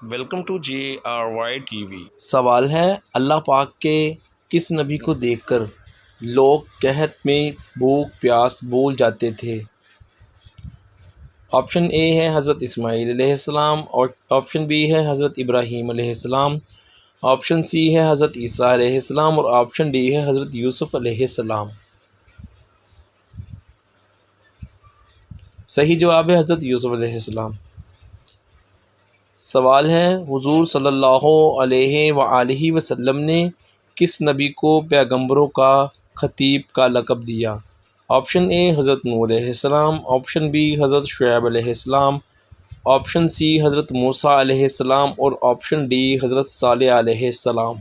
Welcome to GRY TV۔ سوال ہے اللہ پاک کے کس نبی کو دیکھ کر لوگ قحط میں بھوک پیاس بھول جاتے تھے؟ آپشن اے ہے حضرت اسماعیل علیہ السلام، اور آپشن بی ہے حضرت ابراہیم علیہ السلام، آپشن سی ہے حضرت عیسیٰ علیہ السلام، اور آپشن ڈی ہے حضرت یوسف علیہ السلام۔ صحیح جواب ہے حضرت یوسف علیہ السلام۔ سوال ہے حضور صلی اللہ علیہ وآلہ وسلم نے کس نبی کو پیغمبروں کا خطیب کا لقب دیا؟ آپشن اے حضرت نوح علیہ السلام، آپشن بی حضرت شعیب علیہ السلام، آپشن سی حضرت موسیٰ علیہ السلام، اور آپشن ڈی حضرت صالح علیہ السلام۔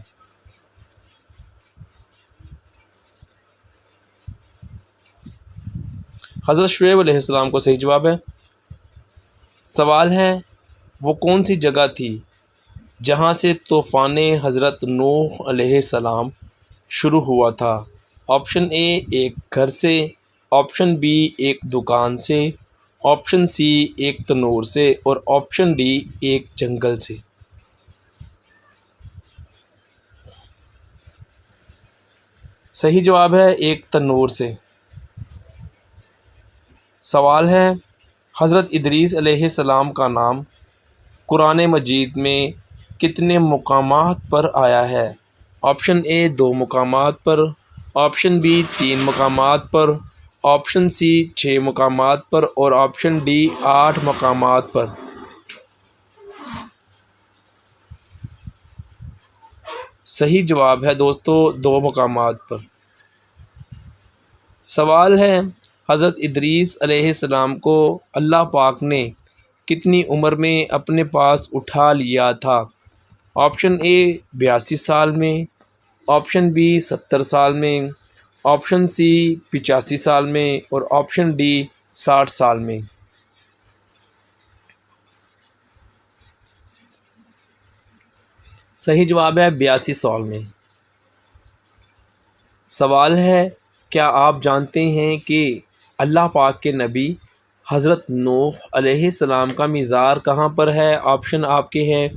حضرت شعیب علیہ السلام کو صحیح جواب ہے۔ سوال ہے وہ کون سی جگہ تھی جہاں سے طوفان حضرت نوح علیہ السلام شروع ہوا تھا؟ آپشن اے ایک گھر سے، آپشن بی ایک دکان سے، آپشن سی ایک تنور سے، اور آپشن ڈی ایک جنگل سے۔ صحیح جواب ہے ایک تنور سے۔ سوال ہے حضرت ادریس علیہ السلام کا نام قرآن مجید میں کتنے مقامات پر آیا ہے؟ آپشن اے 2 مقامات پر، آپشن بی 3 مقامات پر، آپشن سی 6 مقامات پر، اور آپشن ڈی 8 مقامات پر۔ صحیح جواب ہے دوستو 2 مقامات پر۔ سوال ہے حضرت ادریس علیہ السلام کو اللہ پاک نے کتنی عمر میں اپنے پاس اٹھا لیا تھا؟ آپشن اے 82 سال میں، آپشن بی 70 سال میں، آپشن سی 85 سال میں، اور آپشن ڈی 60 سال میں۔ صحیح جواب ہے 82 سال میں۔ سوال ہے کیا آپ جانتے ہیں کہ اللہ پاک کے نبی حضرت نوح علیہ السلام کا مزار کہاں پر ہے؟ آپشن آپ کے ہیں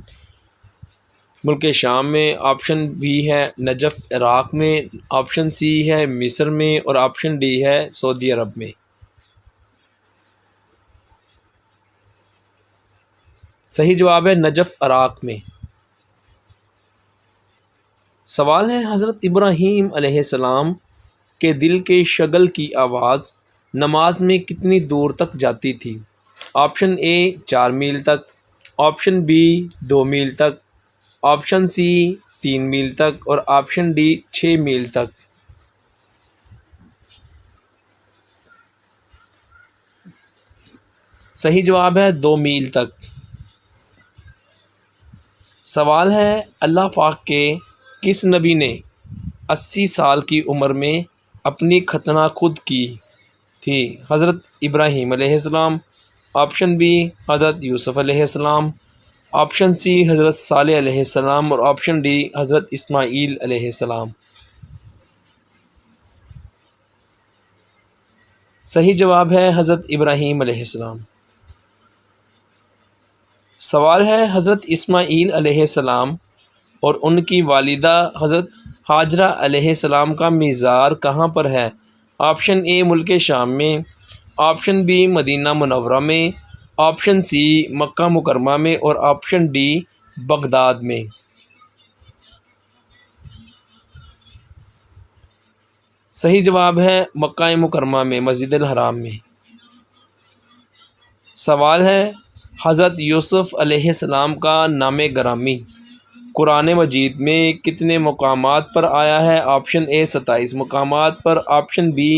ملک شام میں، آپشن بی ہے نجف عراق میں، آپشن سی ہے مصر میں، اور آپشن ڈی ہے سعودی عرب میں۔ صحیح جواب ہے نجف عراق میں۔ سوال ہے حضرت ابراہیم علیہ السلام کے دل کے شغل کی آواز نماز میں کتنی دور تک جاتی تھی؟ آپشن اے 4 میل تک، آپشن بی 2 میل تک، آپشن سی 3 میل تک، اور آپشن ڈی 6 میل تک۔ صحیح جواب ہے 2 میل تک۔ سوال ہے اللہ پاک کے کس نبی نے 80 سال کی عمر میں اپنی ختنہ خود کی تھی؟ حضرت ابراہیم علیہ السلام، آپشن بی حضرت یوسف علیہ السلام، آپشن سی حضرت صالح علیہ السلام، اور آپشن ڈی حضرت اسماعیل علیہ السلام۔ صحیح جواب ہے حضرت ابراہیم علیہ السلام۔ سوال ہے حضرت اسماعیل علیہ السلام اور ان کی والدہ حضرت ہاجرہ علیہ السلام کا مزار کہاں پر ہے؟ آپشن اے ملک شام میں، آپشن بی مدینہ منورہ میں، آپشن سی مکہ مکرمہ میں، اور آپشن ڈی بغداد میں۔ صحیح جواب ہے مکہ مکرمہ میں، مسجد الحرام میں۔ سوال ہے حضرت یوسف علیہ السلام کا نام گرامی قرآن مجید میں کتنے مقامات پر آیا ہے؟ آپشن اے 27 مقامات پر، آپشن بی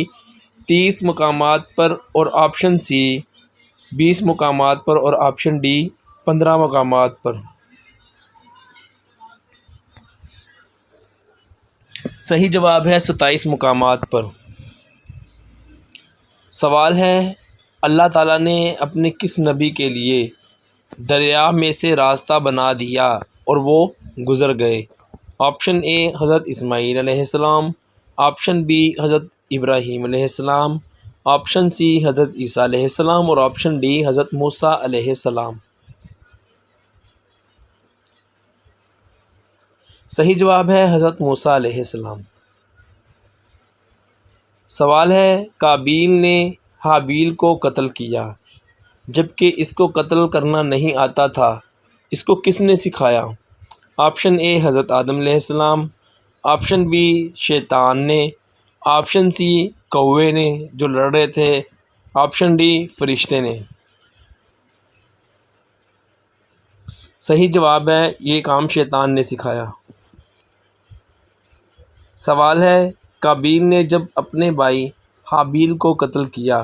30 مقامات پر، اور آپشن سی 20 مقامات پر، اور آپشن ڈی 15 مقامات پر۔ صحیح جواب ہے 27 مقامات پر۔ سوال ہے اللہ تعالیٰ نے اپنے کس نبی کے لیے دریا میں سے راستہ بنا دیا اور وہ گزر گئے؟ آپشن اے حضرت اسماعیل علیہ السلام، آپشن بی حضرت ابراہیم علیہ السلام، آپشن سی حضرت عیسیٰ علیہ السلام، اور آپشن ڈی حضرت موسیٰ علیہ السلام۔ صحیح جواب ہے حضرت موسیٰ علیہ السلام۔ سوال ہے قابیل نے حابیل کو قتل کیا جبکہ اس کو قتل کرنا نہیں آتا تھا، اس کو کس نے سکھایا؟ آپشن اے حضرت آدم علیہ السلام، آپشن بی شیطان نے، آپشن سی کوے نے جو لڑ رہے تھے، آپشن ڈی فرشتے نے۔ صحیح جواب ہے یہ کام شیطان نے سکھایا۔ سوال ہے قابیل نے جب اپنے بھائی حابیل کو قتل کیا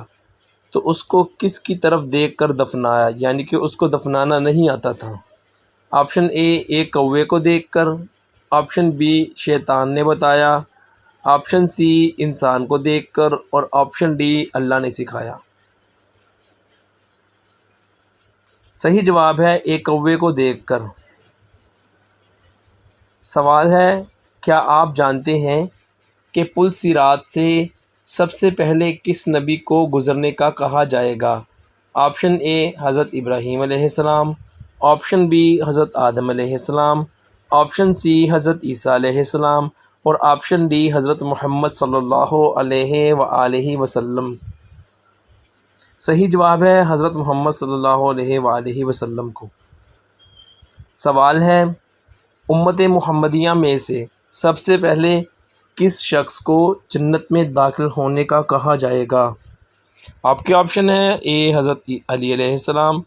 تو اس کو کس کی طرف دیکھ کر دفنایا، یعنی کہ اس کو دفنانا نہیں آتا تھا؟ آپشن اے ایک کوے کو دیکھ کر، آپشن بی شیطان نے بتایا، آپشن سی انسان کو دیکھ کر، اور آپشن ڈی اللہ نے سکھایا۔ صحیح جواب ہے ایک کوے کو دیکھ کر۔ سوال ہے کیا آپ جانتے ہیں کہ پل صراط سے سب سے پہلے کس نبی کو گزرنے کا کہا جائے گا؟ آپشن اے حضرت ابراہیم علیہ السلام، آپشن بی حضرت آدم علیہ السلام، آپشن سی حضرت عیسیٰ علیہ السلام، اور آپشن ڈی حضرت محمد صلی اللہ علیہ وآلہ وسلم۔ صحیح جواب ہے حضرت محمد صلی اللہ علیہ وآلہ وسلم کو۔ سوال ہے امت محمدیہ میں سے سب سے پہلے کس شخص کو جنت میں داخل ہونے کا کہا جائے گا؟ آپ کے آپشن ہیں اے حضرت علی علیہ السلام،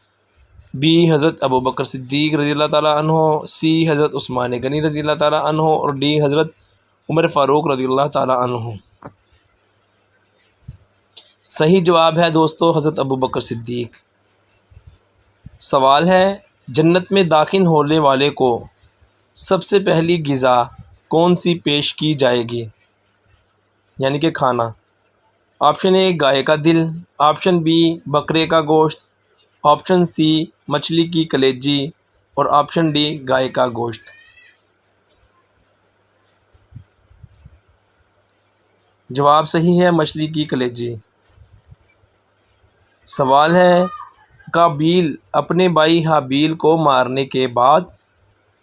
بی حضرت ابوبکر صدیق رضی اللہ تعالیٰ عنہ، سی حضرت عثمان غنی رضی اللہ تعالیٰ عنہ، اور ڈی حضرت عمر فاروق رضی اللہ تعالیٰ عنہ۔ صحیح جواب ہے دوستو حضرت ابوبکر صدیق۔ سوال ہے جنت میں داخل ہونے والے کو سب سے پہلی غذا کون سی پیش کی جائے گی، یعنی کہ کھانا؟ آپشن اے گائے کا دل، آپشن بی بکرے کا گوشت، آپشن سی مچھلی کی کلیجی، اور آپشن ڈی گائے کا گوشت۔ جواب صحیح ہے مچھلی کی کلیجی۔ سوال ہے قابیل اپنے بھائی حابیل کو مارنے کے بعد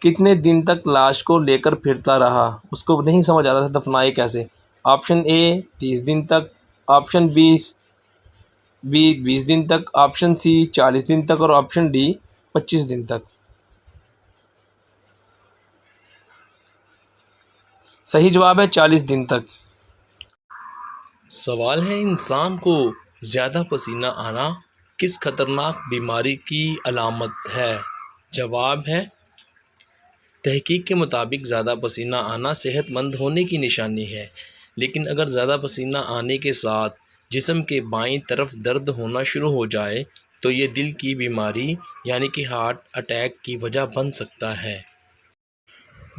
کتنے دن تک لاش کو لے کر پھرتا رہا؟ اس کو نہیں سمجھ آ رہا تھا دفنائے کیسے۔ آپشن اے 30 دن تک، آپشن بی 20 دن تک، آپشن سی 40 دن تک، اور آپشن ڈی 25 دن تک۔ صحیح جواب ہے 40 دن تک۔ سوال ہے انسان کو زیادہ پسینہ آنا کس خطرناک بیماری کی علامت ہے؟ جواب ہے تحقیق کے مطابق زیادہ پسینہ آنا صحت مند ہونے کی نشانی ہے، لیکن اگر زیادہ پسینہ آنے کے ساتھ جسم کے بائیں طرف درد ہونا شروع ہو جائے تو یہ دل کی بیماری یعنی کہ ہارٹ اٹیک کی وجہ بن سکتا ہے۔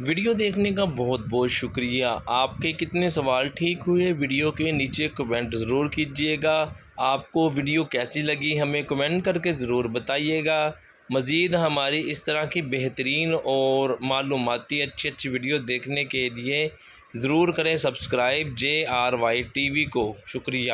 ویڈیو دیکھنے کا بہت بہت شکریہ۔ آپ کے کتنے سوال ٹھیک ہوئے ویڈیو کے نیچے کمنٹ ضرور کیجیے گا۔ آپ کو ویڈیو کیسی لگی ہمیں کمنٹ کر کے ضرور بتائیے گا۔ مزید ہماری اس طرح کی بہترین اور معلوماتی اچھی ویڈیو دیکھنے کے لیے ضرور کریں سبسکرائب JRY TV کو۔ شکریہ۔